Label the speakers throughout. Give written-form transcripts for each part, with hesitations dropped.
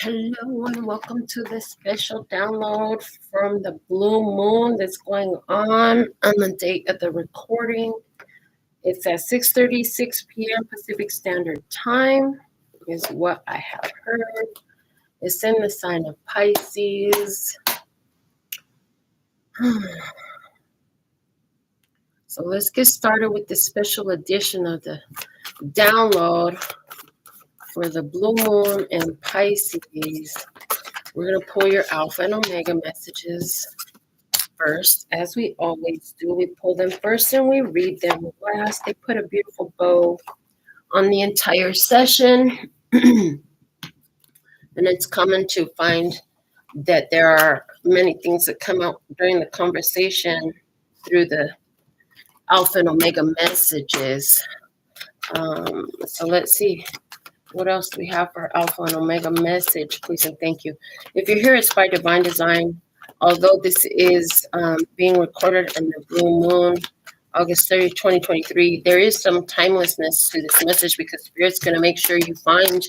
Speaker 1: Hello and welcome to this special download from the blue moon that's going on the date of the recording. It's at 6:36 p.m. Pacific Standard Time is what I have heard. It's in the sign of Pisces. So let's get started with this special edition of the download for the blue moon and Pisces. We're going to pull your alpha and omega messages first, as we always do. We pull them first and we read them last. They put a beautiful bow on the entire session. And it's common to find that there are many things that come out during the conversation through the alpha and omega messages. So let's see. What else do we have for Alpha and Omega message? Please and thank you. If you're here, it's by divine design. Although this is being recorded on the blue moon, August 30th, 2023, there is some timelessness to this message because Spirit's going to make sure you find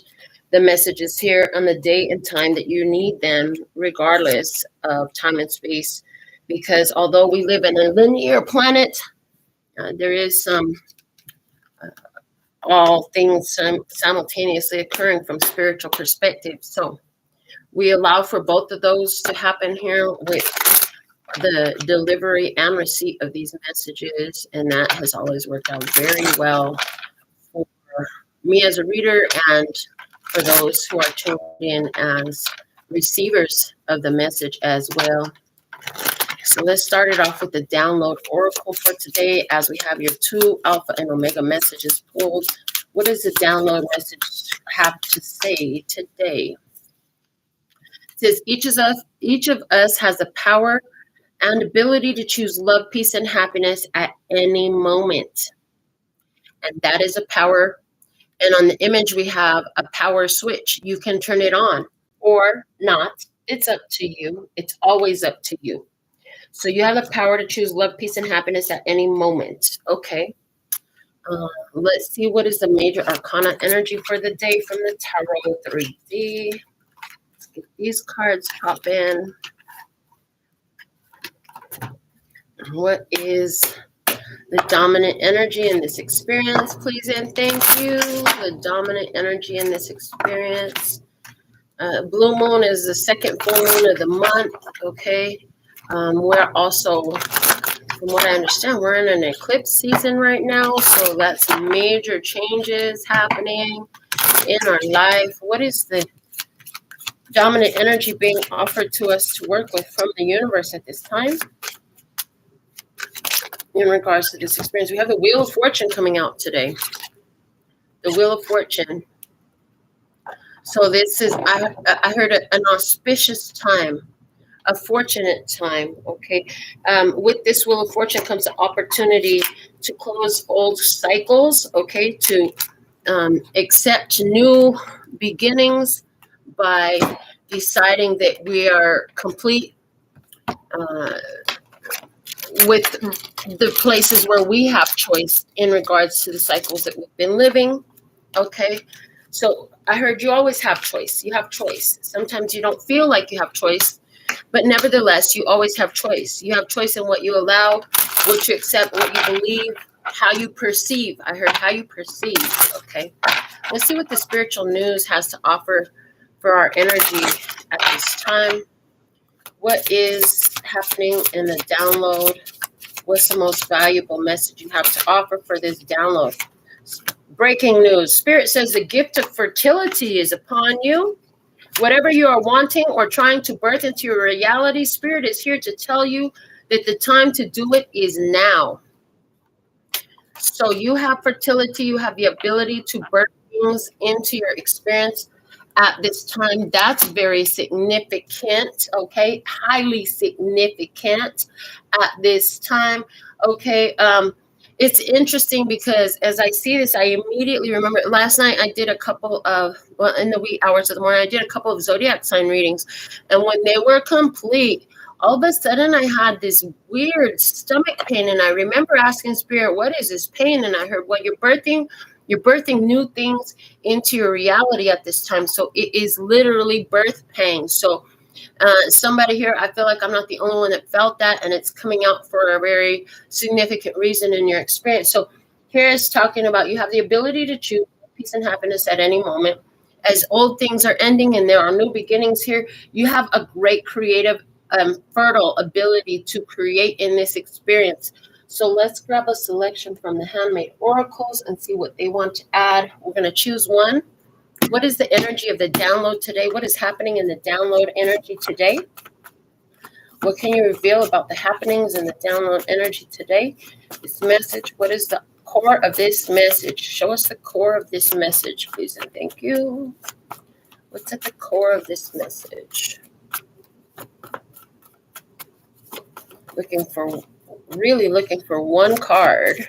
Speaker 1: the messages here on the date and time that you need them, regardless of time and space. Because although we live in a linear planet, there is some all things simultaneously occurring from spiritual perspective. So we allow for both of those to happen here with the delivery and receipt of these messages. And that has always worked out very well for me as a reader and for those who are tuned in as receivers of the message as well. So let's start it off with the download oracle for today as we have your two alpha and omega messages pulled. What does the download message have to say today? It says each of us has the power and ability to choose love, peace, and happiness at any moment. And that is a power. And on the image, we have a power switch. You can turn it on or not. It's up to you. It's always up to you. So you have the power to choose love, peace, and happiness at any moment. Okay. Let's see what is the major arcana energy for the day from the Tarot 3D. Let's get these cards pop in. What is the dominant energy in this experience, please and thank you? The dominant energy in this experience. Blue moon is the second full moon of the month. Okay. We're also, from what I understand, we're in an eclipse season right now. So that's major changes happening in our life. What is the dominant energy being offered to us to work with from the universe at this time? In regards to this experience, we have the Wheel of Fortune coming out today. The Wheel of Fortune. So this is, I heard an auspicious time. A fortunate time, okay? With this Wheel of Fortune comes the opportunity to close old cycles, okay? To accept new beginnings by deciding that we are complete with the places where we have choice in regards to the cycles that we've been living, okay? So I heard you always have choice. You have choice. Sometimes you don't feel like you have choice, but nevertheless, you always have choice. You have choice in what you allow, what you accept, what you believe, how you perceive. I heard how you perceive. Okay. Let's see what the spiritual news has to offer for our energy at this time. What is happening in the download? What's the most valuable message you have to offer for this download? Breaking news. Spirit says the gift of fertility is upon you. Whatever you are wanting or trying to birth into your reality, Spirit is here to tell you that the time to do it is now. So you have fertility. You have the ability to birth things into your experience at this time. That's very significant, okay? Highly significant at this time, okay? It's interesting because as I see this, I immediately remember last night I did a couple of, well, in the wee hours of the morning, I did a couple of zodiac sign readings. And when they were complete, all of a sudden I had this weird stomach pain. And I remember asking Spirit, what is this pain? And I heard, well, you're birthing You're birthing new things into your reality at this time. So it is literally birth pangs. So somebody here, I feel like I'm not the only one that felt that, and it's coming out for a very significant reason in your experience. So here is talking about you have the ability to choose peace and happiness at any moment. As old things are ending and there are new beginnings here, you have a great creative, fertile ability to create in this experience. So let's grab a selection from the Handmade Oracles and see what they want to add. We're going to choose one. What is the energy of the download today? What is happening in the download energy today? What can you reveal about the happenings in the download energy today? This message, what is the core of this message? Show us the core of this message, please, and thank you. What's at the core of this message? Really looking for one card.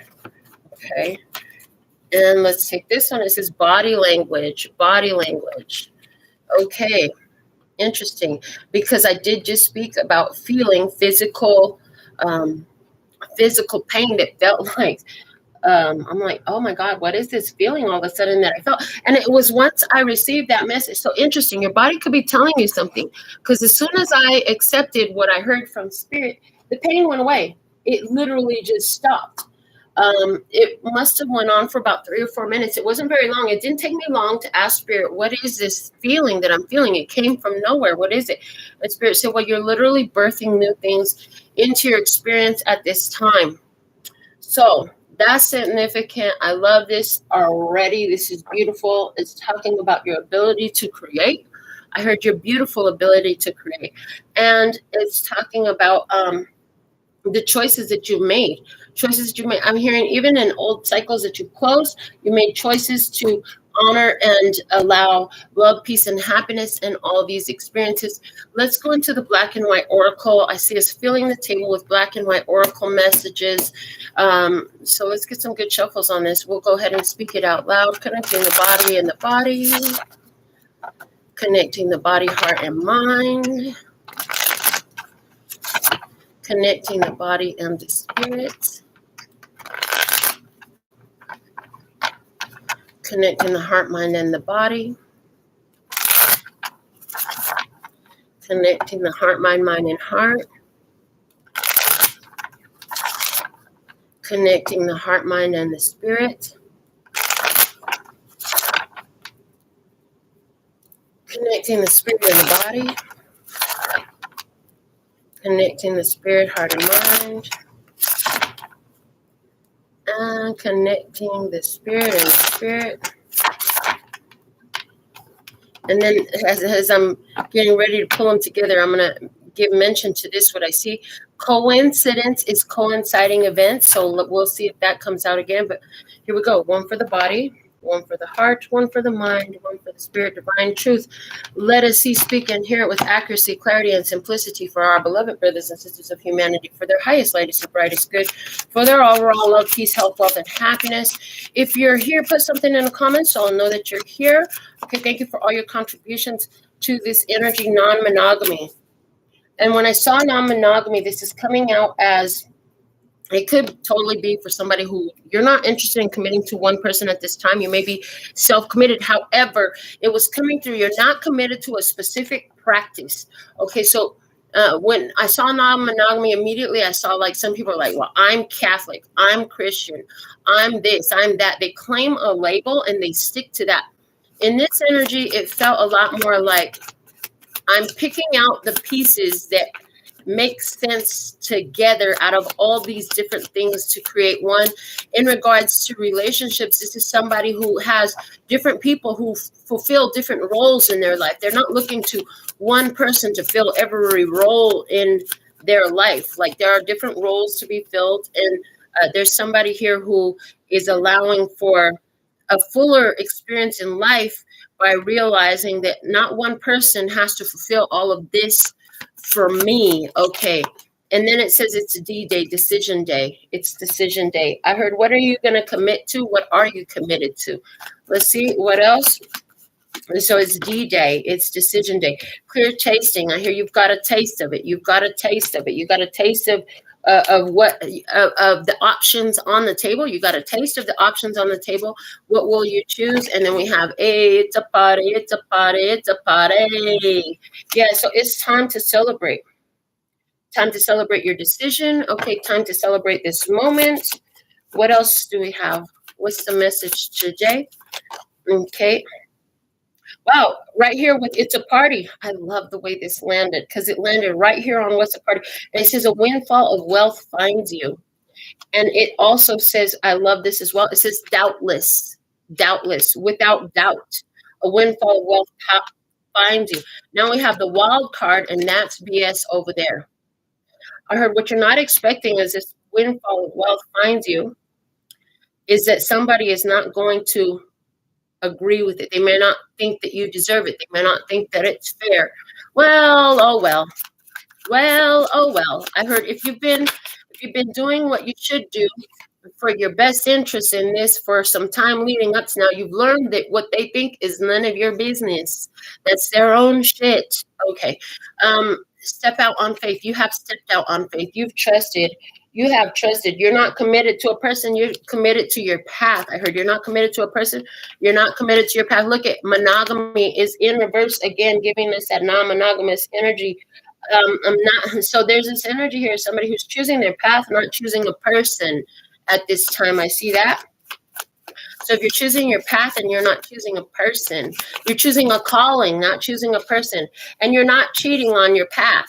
Speaker 1: Okay. And let's take this one. It says body language. Body language. Okay. Interesting. Because I did just speak about feeling physical pain that felt like, I'm like, oh my God, what is this feeling all of a sudden that I felt? And it was once I received that message. So interesting. Your body could be telling you something. Because as soon as I accepted what I heard from Spirit, the pain went away. It literally just stopped. It must have went on for about 3 or 4 minutes. It wasn't very long. It didn't take me long to ask Spirit, what is this feeling that I'm feeling? It came from nowhere. What is it? And Spirit said, well, you're literally birthing new things into your experience at this time. So that's significant. I love this already. This is beautiful. It's talking about your ability to create. I heard your beautiful ability to create. And it's talking about the choices that you've made. I'm hearing even in old cycles that you've closed, you made choices to honor and allow love, peace, and happiness in all these experiences. Let's go into the black and white oracle. I see us filling the table with black and white oracle messages. So let's get some good shuffles on this. We'll go ahead and speak it out loud, connecting the body and the body, connecting the body, heart, and mind, connecting the body and the spirit, connecting the heart, mind, and the body, connecting the heart, mind, and heart, connecting the heart, mind, and the spirit, connecting the spirit and the body, connecting the spirit, heart, and mind, and connecting the spirit and the spirit. And then as I'm getting ready to pull them together, I'm going to give mention to this, what I see. Coincidence is coinciding events. So we'll see if that comes out again. But here we go. One for the body, one for the heart, one for the mind, one for the spirit, divine truth. Let us see, speak, and hear it with accuracy, clarity, and simplicity for our beloved brothers and sisters of humanity, for their highest, lightest, and brightest good, for their overall love, peace, health, wealth, and happiness. If you're here, put something in the comments so I'll know that you're here. Okay, thank you for all your contributions to this energy, non-monogamy. And when I saw non-monogamy, this is coming out as, it could totally be for somebody who you're not interested in committing to one person at this time. You may be self-committed. However, it was coming through, you're not committed to a specific practice. Okay, so when I saw non-monogamy, immediately I saw like some people are like, well, I'm Catholic, I'm Christian, I'm this, I'm that. They claim a label and they stick to that. In this energy, it felt a lot more like I'm picking out the pieces that make sense together out of all these different things to create one. In regards to relationships, this is somebody who has different people who fulfill different roles in their life. They're not looking to one person to fill every role in their life. Like there are different roles to be filled. And there's somebody here who is allowing for a fuller experience in life by realizing that not one person has to fulfill all of this for me. Okay. And then it says it's D-Day, decision day. It's decision day. I heard, what are you going to commit to? What are you committed to? Let's see what else. So it's D-Day. It's decision day. Clear tasting. I hear you've got a taste of it. You've got a taste of it. You got a taste of of the options on the table. You got a taste of the options on the table. What will you choose? And then we have it's a party, it's a party, it's a party. Yeah, so it's time to celebrate. Time to celebrate your decision. Okay, time to celebrate this moment. What else do we have? What's the message today? Okay. Wow, right here with it's a party. I love the way this landed because it landed right here on what's a party. And it says a windfall of wealth finds you. And it also says, I love this as well. It says doubtless, doubtless, without doubt. A windfall of wealth finds you. Now we have the wild card, and that's BS over there. I heard what you're not expecting is this windfall of wealth finds you, is that somebody is not going to agree with it. They may not think that you deserve it. They may not think that it's fair. Well, oh well. Well, oh well. I heard if you've been doing what you should do for your best interest in this for some time leading up to now, you've learned that what they think is none of your business. That's their own shit. Okay. Step out on faith. You have stepped out on faith. You've trusted. You have trusted. You're not committed to a person. You're committed to your path. I heard you're not committed to a person. You're not committed to your path. Look at monogamy is in reverse again, giving us that non-monogamous energy. I'm not. So there's this energy here. Somebody who's choosing their path, not choosing a person at this time. I see that. So if you're choosing your path and you're not choosing a person, you're choosing a calling, not choosing a person, and you're not cheating on your path.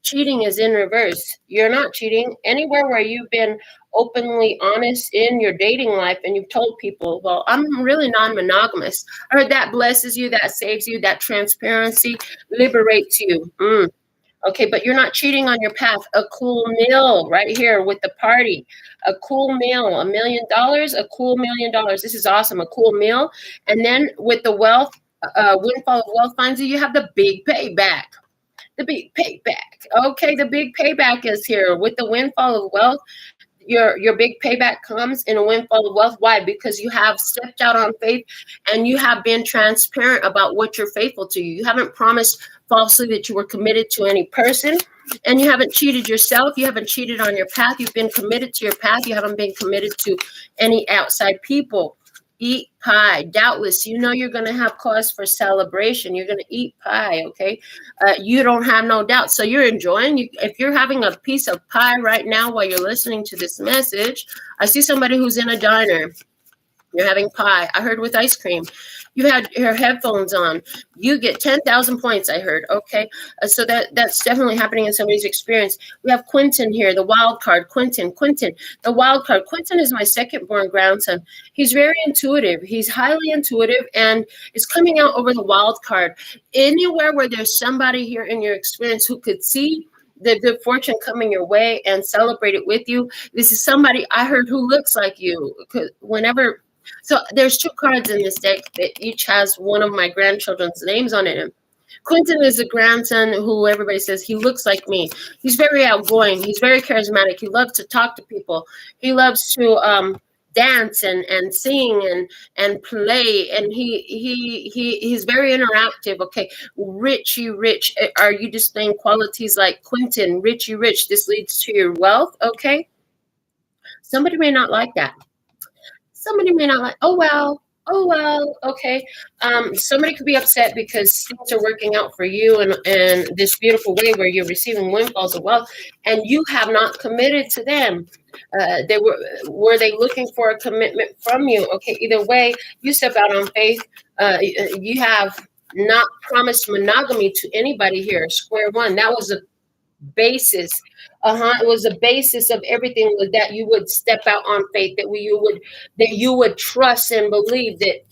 Speaker 1: Cheating is in reverse. You're not cheating anywhere where you've been openly honest in your dating life and you've told people, well, I'm really non-monogamous. I heard that blesses you, that saves you, that transparency liberates you. Okay, but you're not cheating on your path. A cool meal right here with the party. A cool meal, $1 million, a cool $1 million. This is awesome, a cool meal. And then with the wealth, windfall of wealth finds you, you have the big payback. The big payback. Okay, the big payback is here. With the windfall of wealth, your big payback comes in a windfall of wealth. Why? Because you have stepped out on faith and you have been transparent about what you're faithful to. You haven't promised falsely that you were committed to any person, and you haven't cheated yourself. You haven't cheated on your path. You've been committed to your path. You haven't been committed to any outside people. Eat pie. Doubtless, you know you're going to have cause for celebration. You're going to eat pie, okay? You don't have no doubt. So you're enjoying. If you're having a piece of pie right now while you're listening to this message, I see somebody who's in a diner. You're having pie. I heard with ice cream. You had your headphones on. You get 10,000 points, I heard. Okay. So that's definitely happening in somebody's experience. We have Quentin here, the wild card. Quentin, the wild card. Quentin is my second born grandson. He's very intuitive. He's highly intuitive and is coming out over the wild card. Anywhere where there's somebody here in your experience who could see the good fortune coming your way and celebrate it with you. This is somebody I heard who looks like you. So there's two cards in this deck that each has one of my grandchildren's names on it. And Quentin is a grandson who everybody says he looks like me. He's very outgoing. He's very charismatic. He loves to talk to people. He loves to dance and sing and play. And he's very interactive. Okay, Richie Rich. Are you displaying qualities like Quentin, Richie Rich? This leads to your wealth. Okay. Somebody may not like that. Somebody may not like, oh, well, okay. Somebody could be upset because things are working out for you in this beautiful way where you're receiving windfalls of wealth and you have not committed to them. Were they looking for a commitment from you? Okay, either way, you step out on faith. You have not promised monogamy to anybody here. Square one. That was a basis. It was the basis of everything, was that you would step out on faith, that you would trust and believe that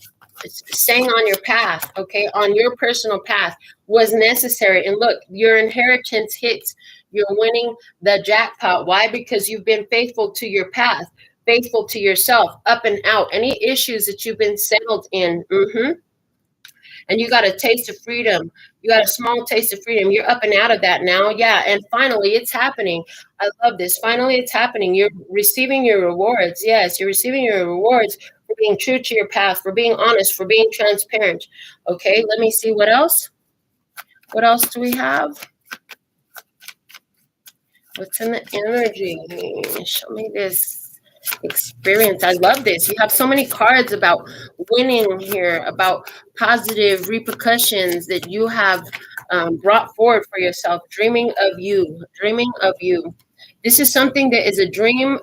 Speaker 1: staying on your path, okay, on your personal path was necessary. And look, your inheritance hits. You're winning the jackpot. Why? Because you've been faithful to your path, faithful to yourself, up and out. Any issues that you've been settled in. And you got a taste of freedom. You got a small taste of freedom. You're up and out of that now. Yeah. And finally, it's happening. I love this. Finally, it's happening. You're receiving your rewards. Yes, you're receiving your rewards for being true to your path, for being honest, for being transparent. Okay, let me see what else. What else do we have? What's in the energy? Show me this experience. I love this. You have so many cards about winning here, about positive repercussions that you have brought forward for yourself. Dreaming of you, dreaming of you. This is something that is a dream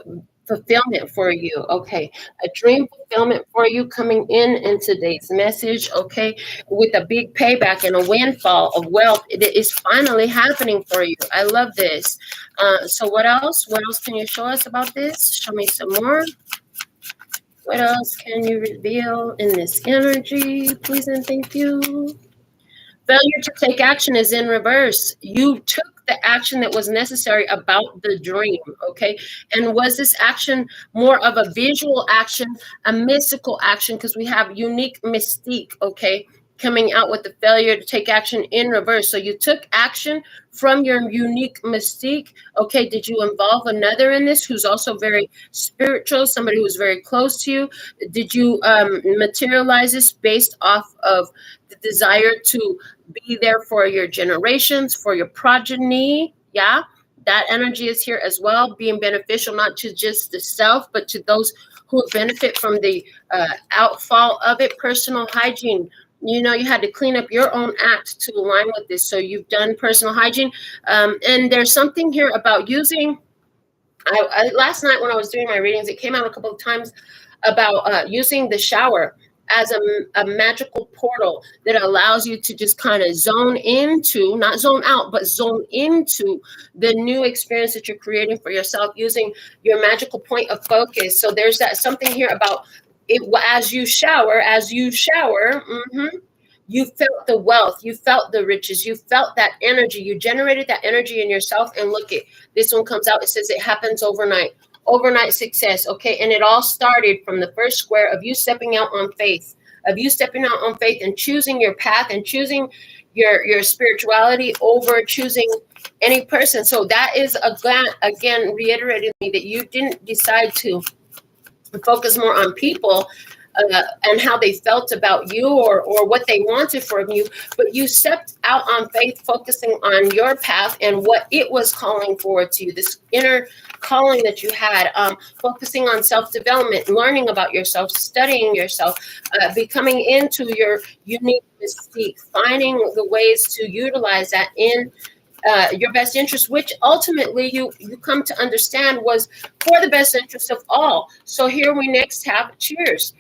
Speaker 1: fulfillment for you. Okay, a dream fulfillment for you coming in today's message. Okay, with a big payback and a windfall of wealth. It is finally happening for you. I love this. So what else? What else can you show us about this? Show me some more. What else can you reveal in this energy? Please and thank you. Failure to take action is in reverse. You took the action that was necessary about the dream, okay? And was this action more of a visual action, a mystical action? Because we have unique mystique, okay? Coming out with the failure to take action in reverse. So you took action from your unique mystique. Okay, did you involve another in this who's also very spiritual, somebody who's very close to you? Did you materialize this based off of the desire to be there for your generations, for your progeny? Yeah, that energy is here as well, being beneficial not to just the self, but to those who benefit from the outfall of it. Personal hygiene. You know, you had to clean up your own act to align with this. So you've done personal hygiene. And there's something here about using, last night when I was doing my readings, it came out a couple of times about using the shower as a magical portal that allows you to just kind of zone into, not zone out, but zone into the new experience that you're creating for yourself using your magical point of focus. So there's that something here about it as you shower, you felt the wealth, you felt the riches, you felt that energy, you generated that energy in yourself. And look at this one comes out, it says it happens overnight success. Okay, and it all started from the first square of you stepping out on faith, and choosing your path and choosing your spirituality over choosing any person. So that is again reiterating me that you didn't decide to focus more on people and how they felt about you or what they wanted from you, but you stepped out on faith, focusing on your path and what it was calling forward to you, this inner calling that you had, focusing on self-development, learning about yourself, studying yourself, becoming into your unique mystique, finding the ways to utilize that in your best interest, which ultimately you come to understand was for the best interest of all. So here we next have cheers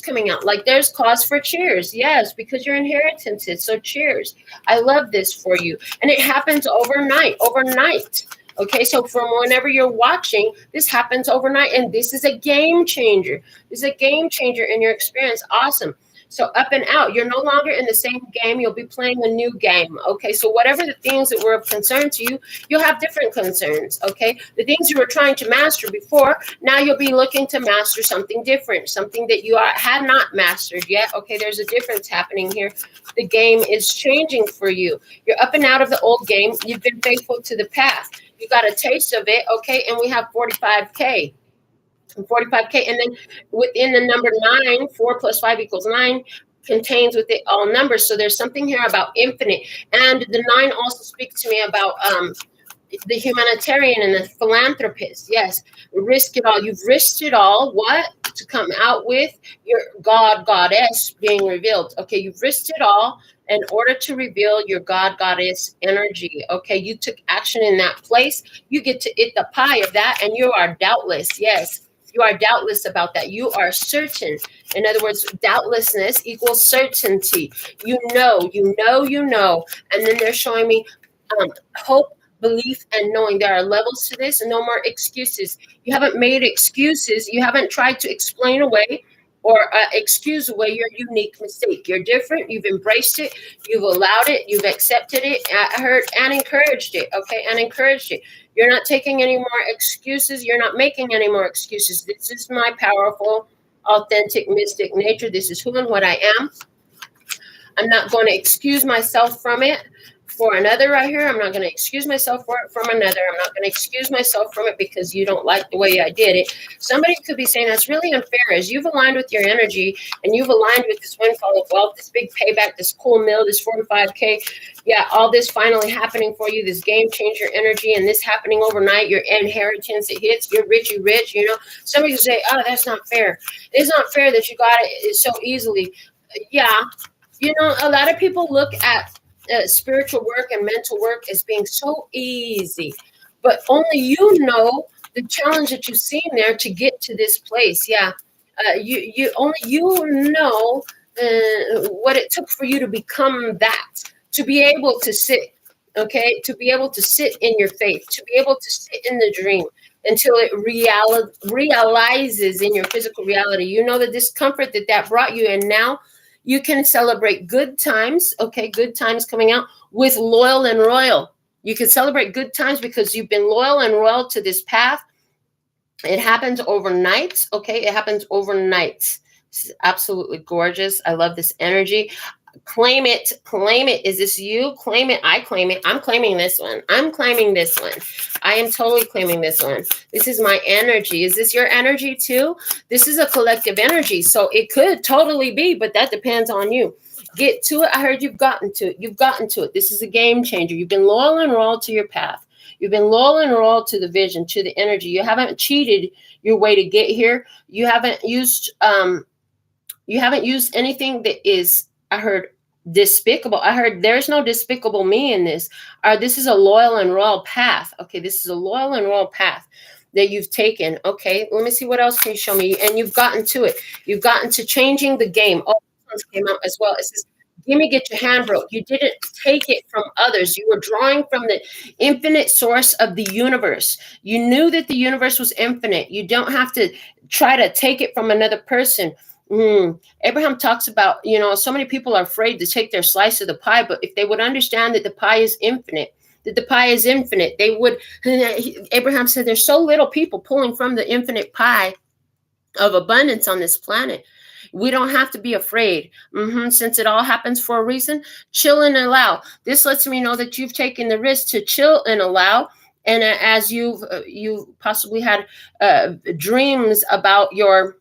Speaker 1: coming out. Like there's cause for cheers. Yes, because your inheritances. So cheers. I love this for you. And it happens overnight. Okay, so from whenever you're watching, this happens overnight. And this is a game changer. This is a game changer in your experience. Awesome. So up and out, you're no longer in the same game. You'll be playing a new game. Okay, so whatever the things that were of concern to you, you'll have different concerns. Okay, the things you were trying to master before, now you'll be looking to master something different, something that you had not mastered yet. Okay, there's a difference happening here. The game is changing for you. You're up and out of the old game. You've been faithful to the path. You got a taste of it. Okay, and we have 45K. 45K, and then within the number 9, 4 plus 5 equals 9, contains with it all numbers. So there's something here about infinite, and the 9 also speaks to me about the humanitarian and the philanthropist. Yes, risk it all. You've risked it all. What? To come out with your goddess being revealed. Okay, you've risked it all in order to reveal your goddess energy. Okay, you took action in that place. You get to eat the pie of that, and you are doubtless. Yes. You are doubtless about that. You are certain. In other words, doubtlessness equals certainty. You know. And then they're showing me hope, belief, and knowing. There are levels to this, and no more excuses. You haven't made excuses. You haven't tried to explain away or excuse away your unique mistake. You're different. You've embraced it. You've allowed it. You've accepted it. And encouraged it. Okay, and encouraged it. You're not taking any more excuses. You're not making any more excuses. This is my powerful, authentic, mystic nature. This is who and what I am. I'm not going to excuse myself from it, for another right here. I'm not going to excuse myself for it from another. I'm not going to excuse myself from it because you don't like the way I did it. Somebody could be saying that's really unfair. As you've aligned with your energy and you've aligned with this windfall of wealth, this big payback, this cool meal, this 45K, yeah, all this finally happening for you, this game changer energy, and this happening overnight, your inheritance, it hits, you're rich, you know. Somebody could say, oh, that's not fair. It's not fair that you got it so easily. Yeah, you know, a lot of people look at spiritual work and mental work as being so easy, but only you know the challenge that you've seen there to get to this place. Yeah, only you know what it took for you to become that, to be able to sit, okay, to be able to sit in your faith, to be able to sit in the dream until it realizes in your physical reality. You know the discomfort that brought you, and now you can celebrate good times, okay, good times coming out with loyal and royal. You can celebrate good times because you've been loyal and royal to this path. It happens overnight, okay? It happens overnight. This is absolutely gorgeous. I love this energy. Claim it. Claim it. Is this you? Claim it. I claim it. I'm claiming this one. I'm claiming this one. I am totally claiming this one. This is my energy. Is this your energy too? This is a collective energy. So it could totally be, but that depends on you. Get to it. I heard you've gotten to it. You've gotten to it. This is a game changer. You've been loyal and royal to your path. You've been loyal and royal to the vision, to the energy. You haven't cheated your way to get here. You haven't used anything that is, I heard, despicable. I heard there's no despicable me in this. This is a loyal and royal path. Okay, this is a loyal and royal path that you've taken. Okay, let me see what else can you show me. And you've gotten to it. You've gotten to changing the game. Oh, this one came out as well. It says, gimme, get your hand broke. You didn't take it from others. You were drawing from the infinite source of the universe. You knew that the universe was infinite. You don't have to try to take it from another person. Abraham talks about, you know, so many people are afraid to take their slice of the pie, but if they would understand that the pie is infinite, they would. Abraham said there's so little people pulling from the infinite pie of abundance on this planet. We don't have to be afraid. Since it all happens for a reason, chill and allow. This lets me know that you've taken the risk to chill and allow. And as you've possibly had dreams about your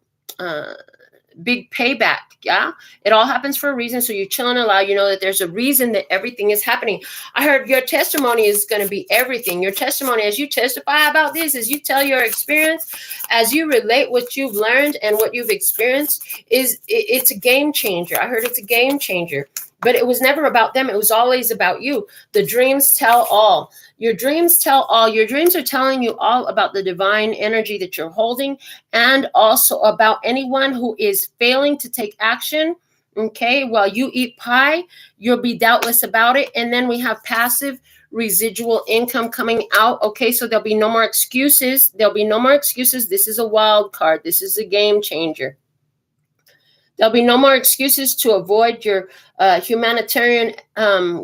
Speaker 1: big payback. Yeah, it all happens for a reason. So you chill and allow. You know that there's a reason that everything is happening. I heard your testimony is going to be everything. Your testimony, as you testify about this, as you tell your experience, as you relate what you've learned and what you've experienced, it's a game changer. I heard it's a game changer. But it was never about them. It was always about you. The dreams tell all. Your dreams tell all. Your dreams are telling you all about the divine energy that you're holding, and also about anyone who is failing to take action. Okay, while you eat pie, you'll be doubtless about it. And then we have passive residual income coming out. Okay, so there'll be no more excuses. There'll be no more excuses. This is a wild card. This is a game changer. There'll be no more excuses to avoid your humanitarian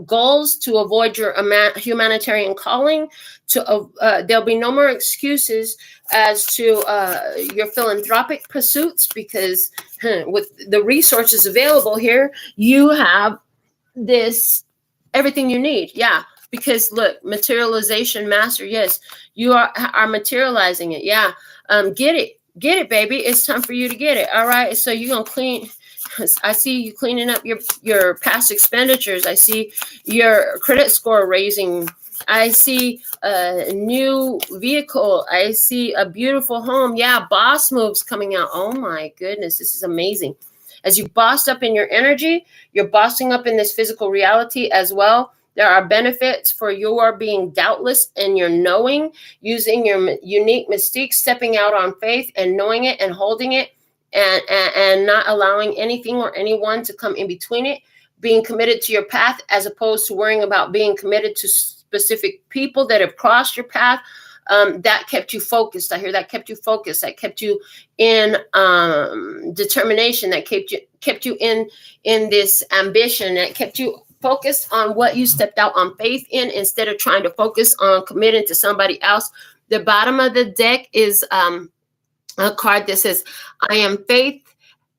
Speaker 1: goals, to avoid your humanitarian calling. There'll be no more excuses as to your philanthropic pursuits, because with the resources available here, you have everything you need. Yeah, because look, materialization master. Yes, you are materializing it. Yeah, get it. Get it, baby. It's time for you to get it. All right. So you're going to clean. I see you cleaning up your past expenditures. I see your credit score raising. I see a new vehicle. I see a beautiful home. Yeah. Boss moves coming out. Oh my goodness. This is amazing. As you bossed up in your energy, you're bossing up in this physical reality as well. There are benefits for your being doubtless in your knowing, using your unique mystique, stepping out on faith and knowing it and holding it, and not allowing anything or anyone to come in between it, being committed to your path as opposed to worrying about being committed to specific people that have crossed your path. That kept you focused. I hear that kept you focused. That kept you in determination. That kept you in this ambition. That kept you focused on what you stepped out on faith in, instead of trying to focus on committing to somebody else. The bottom of the deck is a card that says, I am faith.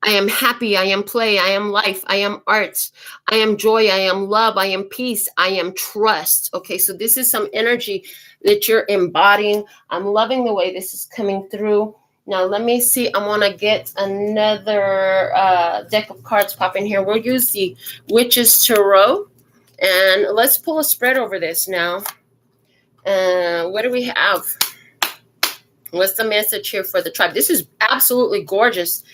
Speaker 1: I am happy. I am play. I am life. I am arts. I am joy. I am love. I am peace. I am trust. Okay, so this is some energy that you're embodying. I'm loving the way this is coming through. Now, let me see. I want to get another deck of cards pop in here. We'll use the Witch's Tarot. And let's pull a spread over this now. What do we have? What's the message here for the tribe? This is absolutely gorgeous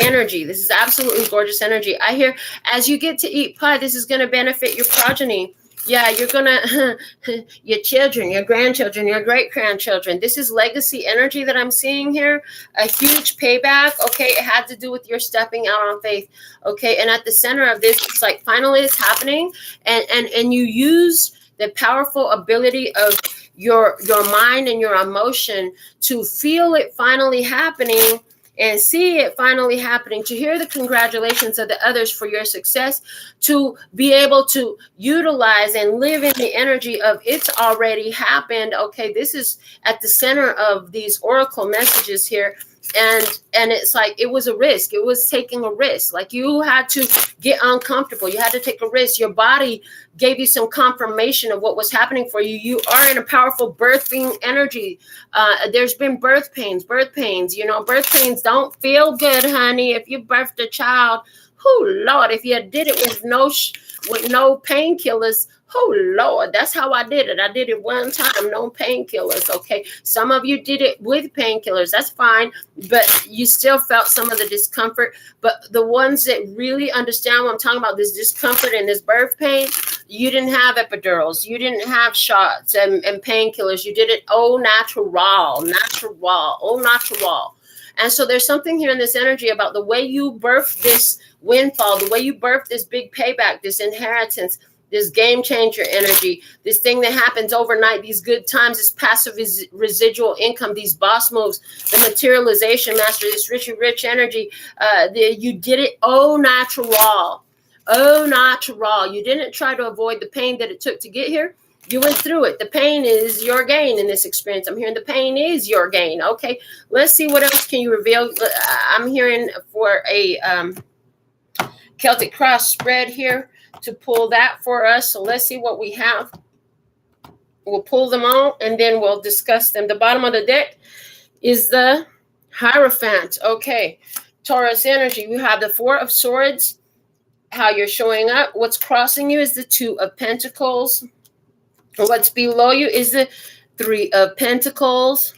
Speaker 1: energy. This is absolutely gorgeous energy. I hear as you get to eat pie, this is going to benefit your progeny. Yeah, you're going to, your children, your grandchildren, your great-grandchildren. This is legacy energy that I'm seeing here. A huge payback. Okay, it had to do with your stepping out on faith. Okay, and at the center of this, it's like finally it's happening. And you use the powerful ability of your mind and your emotion to feel it finally happening and see it finally happening, to hear the congratulations of the others for your success, to be able to utilize and live in the energy of it's already happened. Okay, this is at the center of these oracle messages here. And it's like it was a risk. It was taking a risk. Like you had to get uncomfortable. You had to take a risk. Your body gave you some confirmation of what was happening for you. You are in a powerful birthing energy. There's been birth pains. You know, birth pains don't feel good, honey. If you birthed a child, oh Lord, if you did it with no painkillers, oh Lord, that's how I did it. I did it one time, no painkillers. Okay, some of you did it with painkillers. That's fine, but you still felt some of the discomfort. But the ones that really understand what I'm talking about, this discomfort and this birth pain, you didn't have epidurals, you didn't have shots and painkillers. You did it au natural. And so there's something here in this energy about the way you birthed this windfall, the way you birthed this big payback, this inheritance, this game changer energy, this thing that happens overnight, these good times, this passive residual income, these boss moves, the materialization master, this rich energy. You did it au natural. You didn't try to avoid the pain that it took to get here. You went through it. The pain is your gain in this experience. I'm hearing the pain is your gain. Okay, let's see what else can you reveal. I'm hearing for a Celtic cross spread here to pull that for us. So let's see what we have. We'll pull them all and then we'll discuss them. The bottom of the deck is the Hierophant. Okay, Taurus energy. We have the Four of Swords, how you're showing up. What's crossing you is the Two of Pentacles. What's below you is the Three of Pentacles.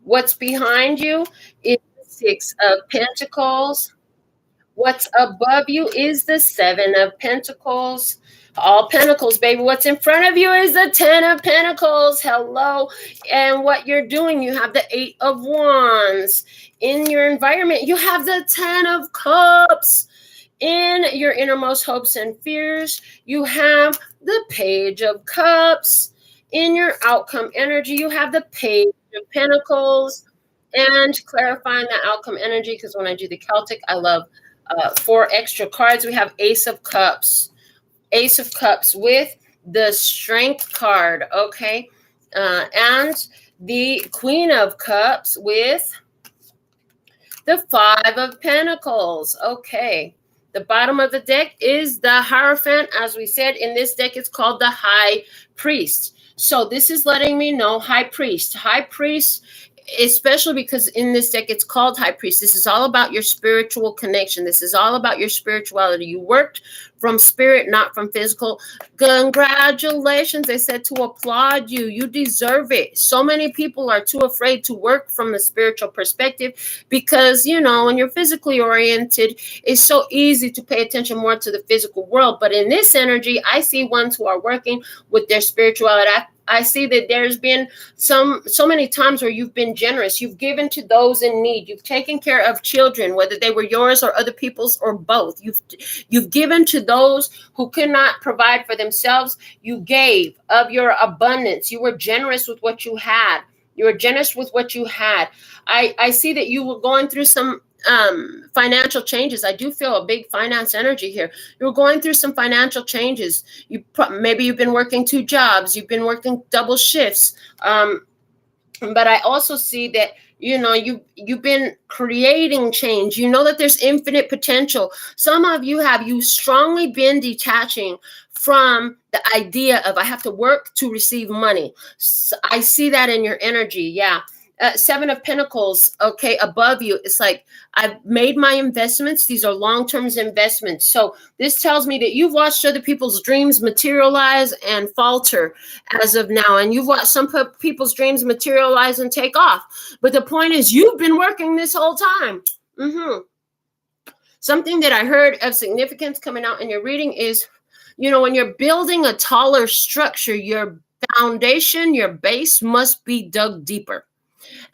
Speaker 1: What's behind you is the Six of Pentacles. What's above you is the Seven of Pentacles. All pentacles, baby. What's in front of you is the Ten of Pentacles. Hello. And what you're doing, you have the Eight of Wands. In your environment, you have the Ten of Cups. In your innermost hopes and fears, you have the Page of Cups. In your outcome energy, you have the Page of Pentacles. And clarifying the outcome energy, because when I do the Celtic, I love 4 extra cards. We have Ace of Cups. Ace of Cups with the Strength card, okay? And the Queen of Cups with the Five of Pentacles, okay? The bottom of the deck is the Hierophant. As we said, in this deck, it's called the High Priest. So this is letting me know High Priest. High Priest, especially because in this deck, it's called High Priest. This is all about your spiritual connection. This is all about your spirituality. You worked from spirit, not from physical. Congratulations. They said to applaud you. You deserve it. So many people are too afraid to work from the spiritual perspective because, you know, when you're physically oriented, it's so easy to pay attention more to the physical world. But in this energy, I see ones who are working with their spirituality. I see that there's been so many times where you've been generous. You've given to those in need. You've taken care of children, whether they were yours or other people's or both. You've given to those who could not provide for themselves. You gave of your abundance. You were generous with what you had. You were generous with what you had. I see that you were going through some financial changes. I do feel a big finance energy here. You're going through some financial changes. Maybe you've been working 2 jobs. You've been working double shifts. But I also see that You've been creating change. You know that there's infinite potential. Some of you strongly been detaching from the idea of I have to work to receive money. So I see that in your energy. Yeah. Seven of Pentacles, okay, above you. It's like I've made my investments. These are long-term investments. So this tells me that you've watched other people's dreams materialize and falter as of now. And you've watched some people's dreams materialize and take off. But the point is, you've been working this whole time. Something that I heard of significance coming out in your reading is, when you're building a taller structure, your foundation, your base must be dug deeper.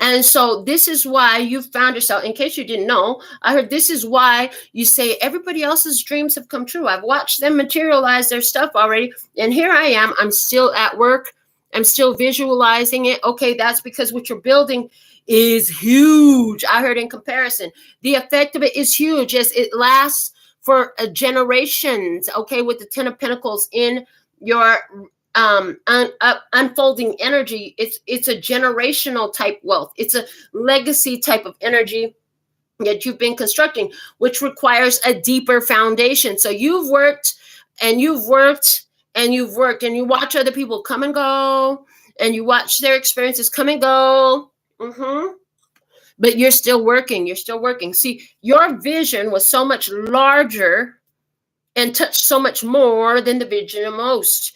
Speaker 1: And so this is why you found yourself, in case you didn't know, I heard this is why you say everybody else's dreams have come true. I've watched them materialize their stuff already. And here I am. I'm still at work. I'm still visualizing it. Okay, that's because what you're building is huge. I heard in comparison, the effect of it is huge as it lasts for generations. Okay, with the Ten of Pentacles in your unfolding energy, it's a generational type wealth. It's a legacy type of energy that you've been constructing, which requires a deeper foundation. So you've worked and you've worked and you've worked, and you watch other people come and go, and you watch their experiences come and go. But you're still working. You're still working. See, your vision was so much larger and touched so much more than the vision of most.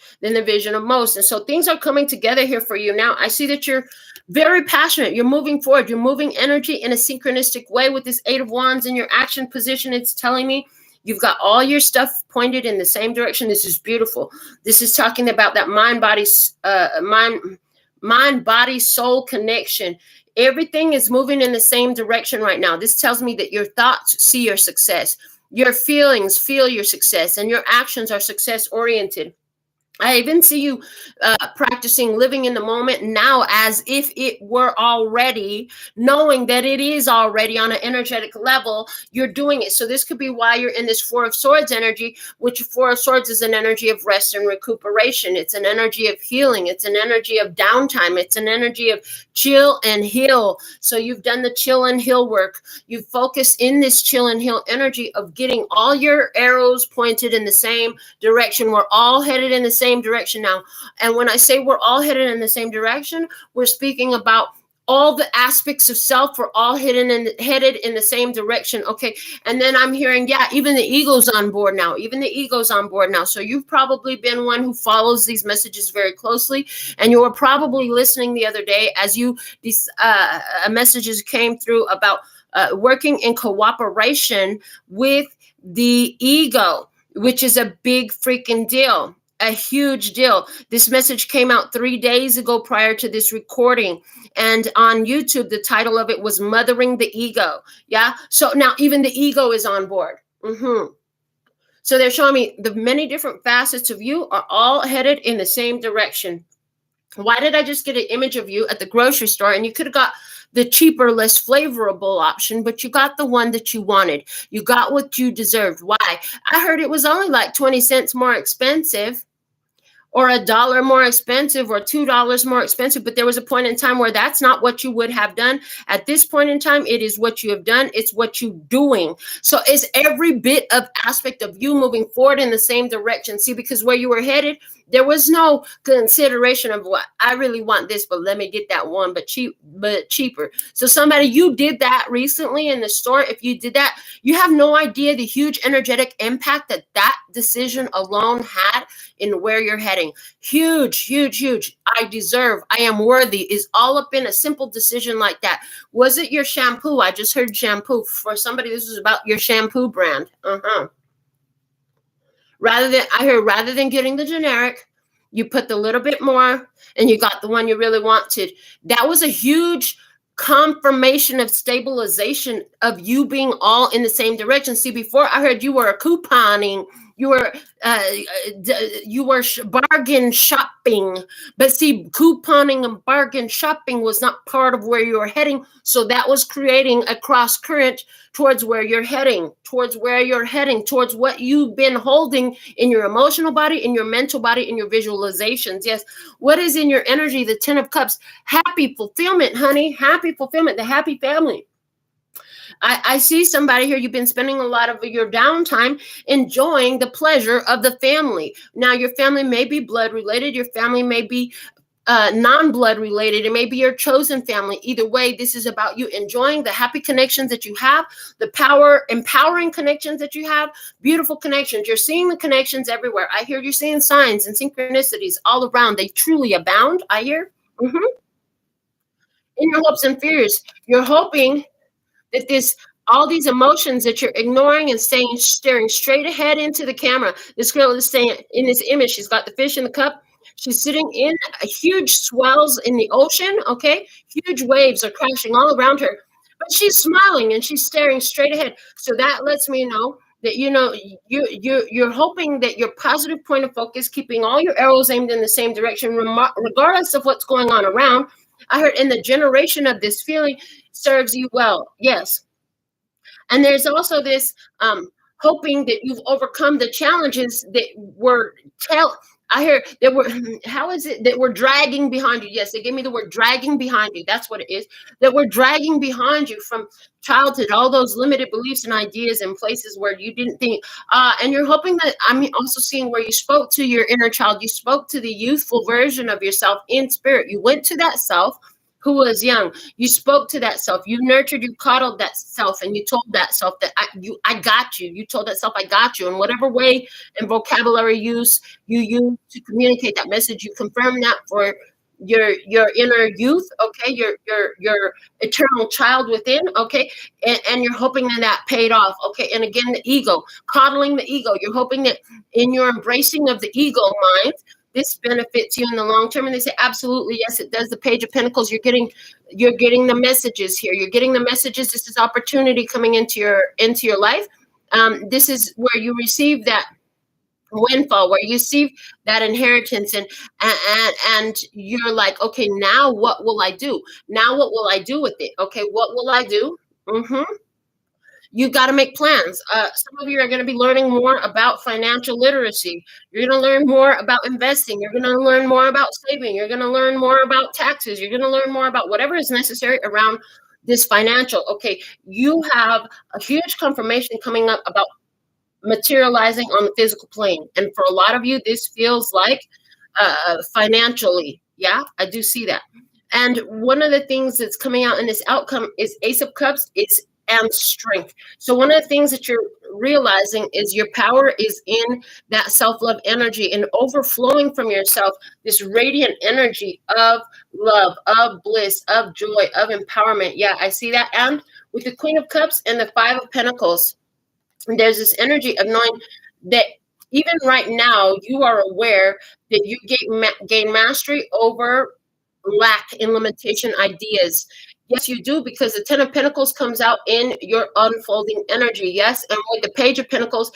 Speaker 1: And so things are coming together here for you now. I see that you're very passionate. You're moving forward. You're moving energy in a synchronistic way with this Eight of Wands in your action position. It's telling me you've got all your stuff pointed in the same direction. This is beautiful. This is talking about that mind, body, soul connection. Everything is moving in the same direction right now. This tells me that your thoughts see your success. Your feelings feel your success, and your actions are success oriented. I even see you practicing living in the moment now as if it were already, knowing that it is already on an energetic level. You're doing it. So this could be why you're in this Four of Swords energy, which Four of Swords is an energy of rest and recuperation. It's an energy of healing. It's an energy of downtime. It's an energy of chill and heal. So you've done the chill and heal work. You focus in this chill and heal energy of getting all your arrows pointed in the same direction. We're all headed in the same direction now. And when I say we're all headed in the same direction, we're speaking about all the aspects of self. We're all headed in the same direction. Okay. And then I'm hearing, even the ego's on board now. So you've probably been one who follows these messages very closely. And you were probably listening the other day as these messages came through about working in cooperation with the ego, which is a big freaking deal. A huge deal. This message came out 3 days ago prior to this recording. And on YouTube, the title of it was Mothering the Ego. Yeah. So now even the ego is on board. So they're showing me the many different facets of you are all headed in the same direction. Why did I just get an image of you at the grocery store? And you could have got the cheaper, less flavorable option, but you got the one that you wanted. You got what you deserved. Why? I heard it was only like 20 cents more expensive, or $1 more expensive, or $2 more expensive. But there was a point in time where that's not what you would have done. At this point in time, it is what you have done. It's what you're doing. So it's every bit of aspect of you moving forward in the same direction. See, because where you were headed, there was no consideration of what I really want this, but let me get that one, but cheaper. So somebody, you did that recently in the store. If you did that, you have no idea the huge energetic impact that decision alone had in where you're heading. Huge, huge, huge. I deserve, I am worthy is all up in a simple decision like that. Was it your shampoo? I just heard shampoo. For somebody, this is about your shampoo brand. Rather than getting the generic, you put the little bit more and you got the one you really wanted. That was a huge confirmation of stabilization of you being all in the same direction. See, before I heard you were couponing You were bargain shopping, but see, couponing and bargain shopping was not part of where you were heading. So that was creating a cross current towards where you're heading, towards what you've been holding in your emotional body, in your mental body, in your visualizations. Yes. What is in your energy? The 10 of Cups. Happy fulfillment, honey. Happy fulfillment. The happy family. I see somebody here, you've been spending a lot of your downtime enjoying the pleasure of the family. Now, your family may be blood related. Your family may be non-blood related. It may be your chosen family. Either way, this is about you enjoying the happy connections that you have, the empowering connections that you have, beautiful connections. You're seeing the connections everywhere. I hear you're seeing signs and synchronicities all around. They truly abound, I hear. In your hopes and fears, you're hoping that all these emotions that you're ignoring and staring straight ahead into the camera. This girl is saying in this image, she's got the fish in the cup. She's sitting in huge swells in the ocean. Okay. Huge waves are crashing all around her, but she's smiling and she's staring straight ahead. So that lets me know that, you're hoping that your positive point of focus, keeping all your arrows aimed in the same direction, regardless of what's going on around. I heard in the generation of this feeling serves you well. Yes. And there's also this hoping that you've overcome the challenges that were I hear that were, how is it that we're dragging behind you? Yes, they gave me the word dragging behind you. That's what it is. That we're dragging behind you from childhood, all those limited beliefs and ideas in places where you didn't think. And you're hoping that, I'm also seeing where you spoke to your inner child. You spoke to the youthful version of yourself in spirit. You went to that self who was young. You spoke to that self. You nurtured, you coddled that self, and you told that self that I got you. You told that self, I got you. In whatever way and vocabulary you use to communicate that message, you confirm that for your inner youth, okay, your eternal child within, okay, and you're hoping that paid off, okay. And again, the ego, coddling the ego. You're hoping that in your embracing of the ego mind, this benefits you in the long term. And they say, absolutely, yes, it does. The Page of Pentacles, you're getting the messages here. You're getting the messages. This is opportunity coming into your life. This is where you receive that windfall, where you receive that inheritance, and you're like, okay, now what will I do? Now what will I do with it? Okay, what will I do? You got to make plans. Some of you are going to be learning more about financial literacy. You're going to learn more about investing. You're going to learn more about saving. You're going to learn more about taxes. You're going to learn more about whatever is necessary around this financial. Okay, you have a huge confirmation coming up about materializing on the physical plane. And for a lot of you, this feels like financially. Yeah, I do see that. And one of the things that's coming out in this outcome is Ace of Cups. And strength. So one of the things that you're realizing is your power is in that self-love energy and overflowing from yourself, this radiant energy of love, of bliss, of joy, of empowerment. Yeah, I see that. And with the Queen of Cups and the Five of Pentacles, there's this energy of knowing that even right now, you are aware that you gain mastery over lack and limitation ideas. Yes, you do, because the Ten of Pentacles comes out in your unfolding energy. Yes, and with the Page of Pentacles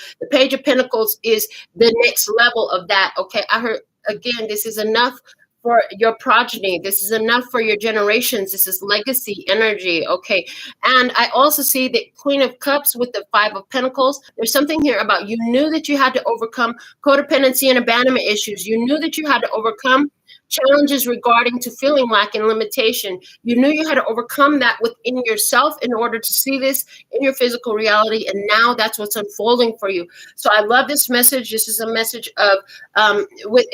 Speaker 1: is the next level of that. Okay, I heard, again, this is enough for your progeny. This is enough for your generations. This is legacy energy. Okay, and I also see the Queen of Cups with the Five of Pentacles. There's something here about you knew that you had to overcome codependency and abandonment issues. You knew that you had to overcome challenges regarding to feeling lack and limitation. You knew you had to overcome that within yourself in order to see this in your physical reality. And now that's what's unfolding for you. So I love this message. This is a message of,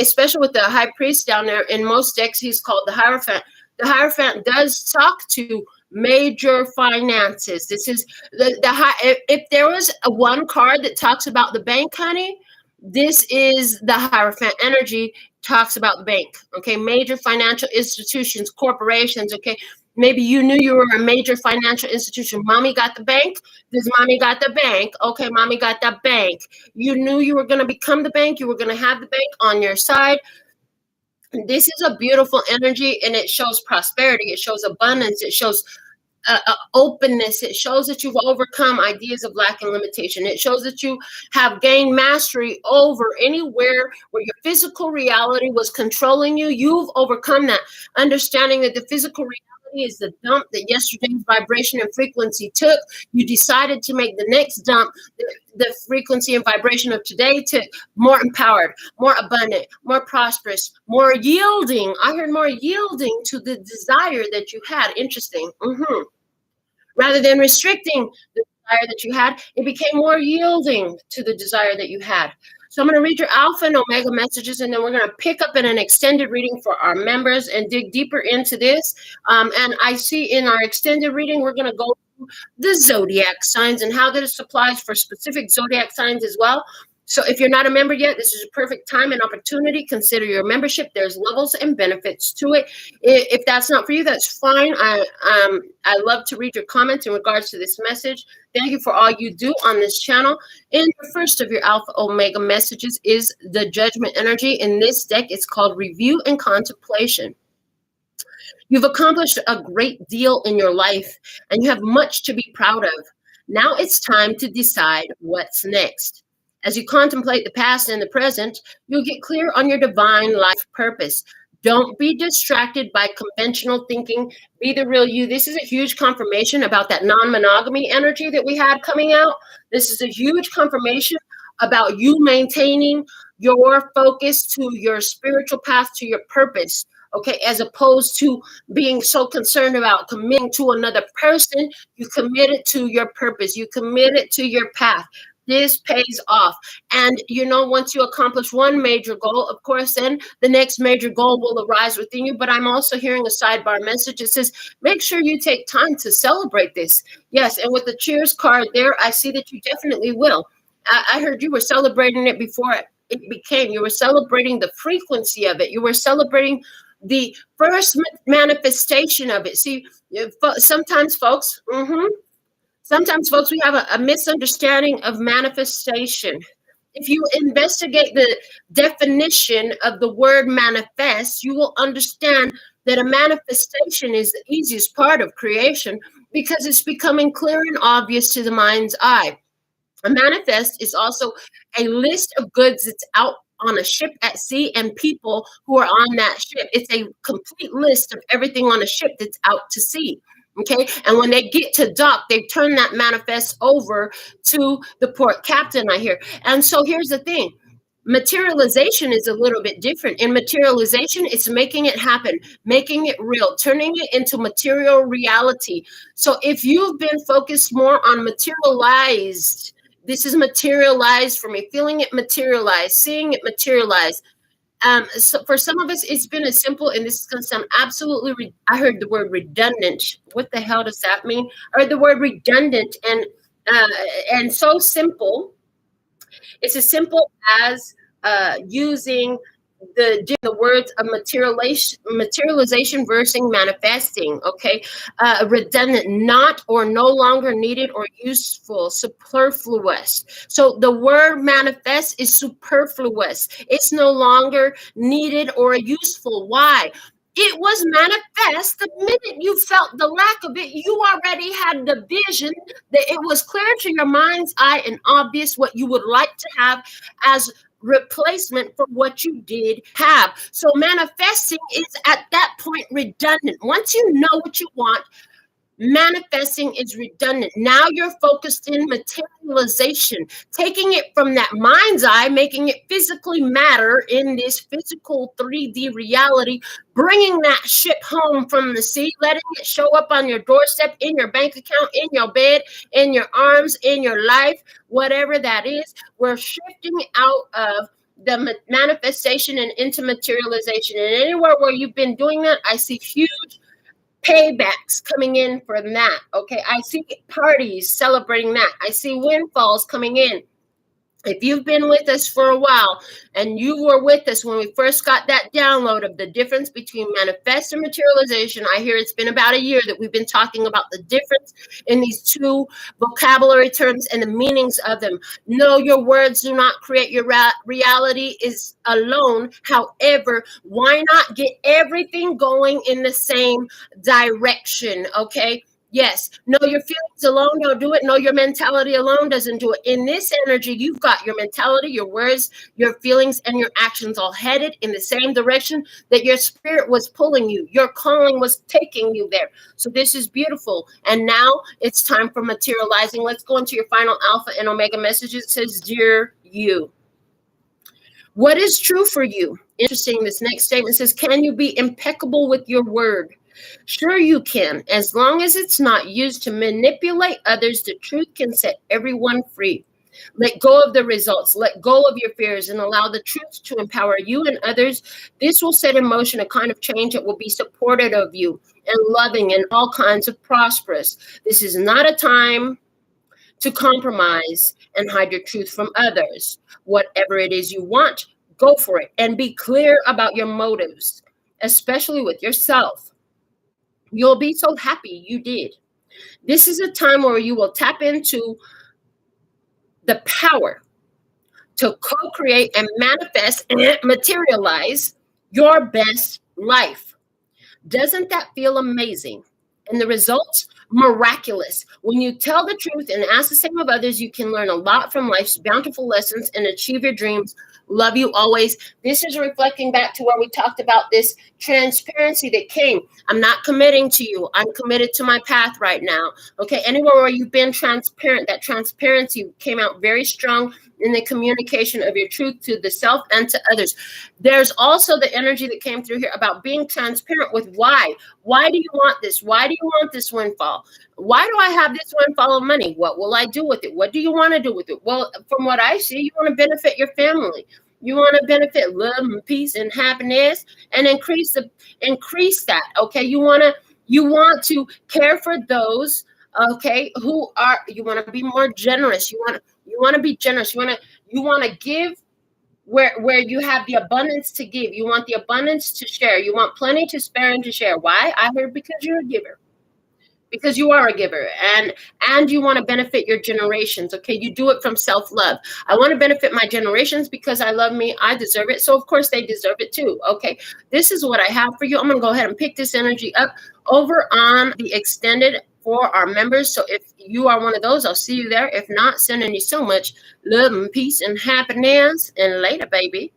Speaker 1: especially with the High Priest down there. In most decks, he's called the Hierophant. The Hierophant does talk to major finances. This is if there was one card that talks about the bank, honey, this is the Hierophant energy. Talks about the bank, okay? Major financial institutions, corporations, okay? Maybe you knew you were a major financial institution. Mommy got the bank. Does mommy got the bank? Okay, mommy got that bank. You knew you were going to become the bank. You were going to have the bank on your side. This is a beautiful energy, and it shows prosperity. It shows abundance. It shows openness. It shows that you've overcome ideas of lack and limitation. It shows that you have gained mastery over anywhere where your physical reality was controlling you. You've overcome that, understanding that the physical reality is the dump that yesterday's vibration and frequency took. You decided to make the next dump, the frequency and vibration of today, took more empowered, more abundant, more prosperous, more yielding. I heard more yielding to the desire that you had. Interesting. Rather than restricting the desire that you had, it became more yielding to the desire that you had. So I'm going to read your alpha and omega messages, and then we're going to pick up in an extended reading for our members and dig deeper into this. And I see in our extended reading, we're going to go through the zodiac signs and how this applies for specific zodiac signs as well. So if you're not a member yet, this is a perfect time and opportunity. Consider your membership. There's levels and benefits to it. If that's not for you, that's fine. I love to read your comments in regards to this message. Thank you for all you do on this channel. And the first of your Alpha Omega messages is the Judgment energy. In this deck, it's called Review and Contemplation. You've accomplished a great deal in your life, and you have much to be proud of. Now it's time to decide what's next. As you contemplate the past and the present, you'll get clear on your divine life purpose. Don't be distracted by conventional thinking. Be the real you. This is a huge confirmation about that non-monogamy energy that we had coming out. This is a huge confirmation about you maintaining your focus to your spiritual path, to your purpose, okay, as opposed to being so concerned about committing to another person. You committed to your purpose. You committed to your path. This pays off. And, once you accomplish one major goal, of course, then the next major goal will arise within you. But I'm also hearing a sidebar message. It says, make sure you take time to celebrate this. Yes, and with the cheers card there, I see that you definitely will. I heard you were celebrating it before it became. You were celebrating the frequency of it. You were celebrating the first manifestation of it. See, sometimes folks, we have a misunderstanding of manifestation. If you investigate the definition of the word manifest, you will understand that a manifestation is the easiest part of creation because it's becoming clear and obvious to the mind's eye. A manifest is also a list of goods that's out on a ship at sea and people who are on that ship. It's a complete list of everything on a ship that's out to sea. Okay. And when they get to dock, they turn that manifest over to the port captain, I hear. And so here's the thing. Materialization is a little bit different. In materialization, it's making it happen, making it real, turning it into material reality. So if you've been focused more on materialized, this is materialized for me, feeling it materialize, seeing it materialize. So for some of us, it's been as simple, and this is going to sound absolutely, I heard the word redundant. What the hell does that mean? I heard the word redundant and so simple. It's as simple as using the words of materialization versus manifesting, okay? Redundant, not or no longer needed or useful, superfluous. So the word manifest is superfluous. It's no longer needed or useful. Why? It was manifest the minute you felt the lack of it. You already had the vision that it was clear to your mind's eye and obvious what you would like to have as replacement for what you did have. So manifesting is at that point redundant. Once you know what you want, manifesting is redundant. Now you're focused in materialization, taking it from that mind's eye, making it physically matter in this physical 3D reality, bringing that ship home from the sea, letting it show up on your doorstep, in your bank account, in your bed, in your arms, in your life, whatever that is. We're shifting out of the manifestation and into materialization. And anywhere where you've been doing that, I see huge paybacks coming in from that. Okay, I see parties celebrating that. I see windfalls coming in. If you've been with us for a while and you were with us when we first got that download of the difference between manifest and materialization, I hear it's been about a year that we've been talking about the difference in these two vocabulary terms and the meanings of them. No, your words do not create your reality is alone. However, why not get everything going in the same direction? Okay. Yes. No, your feelings alone don't do it. No, your mentality alone doesn't do it. In this energy, you've got your mentality, your words, your feelings, and your actions all headed in the same direction that your spirit was pulling you. Your calling was taking you there. So this is beautiful. And now it's time for materializing. Let's go into your final alpha and omega messages. It says, dear you. What is true for you? Interesting. This next statement says, can you be impeccable with your word? Sure you can. As long as it's not used to manipulate others, the truth can set everyone free. Let go of the results. Let go of your fears and allow the truth to empower you and others. This will set in motion a kind of change that will be supportive of you and loving and all kinds of prosperous. This is not a time to compromise and hide your truth from others. Whatever it is you want, go for it and be clear about your motives, especially with yourself. You'll be so happy you did. This is a time where you will tap into the power to co-create and manifest and materialize your best life. Doesn't that feel amazing? And the results, miraculous. When you tell the truth and ask the same of others, you can learn a lot from life's bountiful lessons and achieve your dreams. Love you always. This is reflecting back to where we talked about this transparency that came. I'm not committing to you. I'm committed to my path right now. Okay. Anywhere where you've been transparent, that transparency came out very strong in the communication of your truth to the self and to others. There's also the energy that came through here about being transparent with why. Why do you want this? Why do you want this windfall? Why do I have this windfall of money? What will I do with it? What do you want to do with it? Well, from what I see, you want to benefit your family. You want to benefit love and peace and happiness and increase that. Okay. You want to care for those, okay, you want to be more generous. You want to be generous. You want to give where you have the abundance to give. You want the abundance to share. You want plenty to spare and to share. Why? I heard because you're a giver. Because you are a giver and you want to benefit your generations. Okay. You do it from self-love. I want to benefit my generations because I love me. I deserve it. So of course they deserve it too. Okay. This is what I have for you. I'm going to go ahead and pick this energy up over on the extended for our members. So if you are one of those, I'll see you there. If not, sending you so much love and peace and happiness. And later, baby.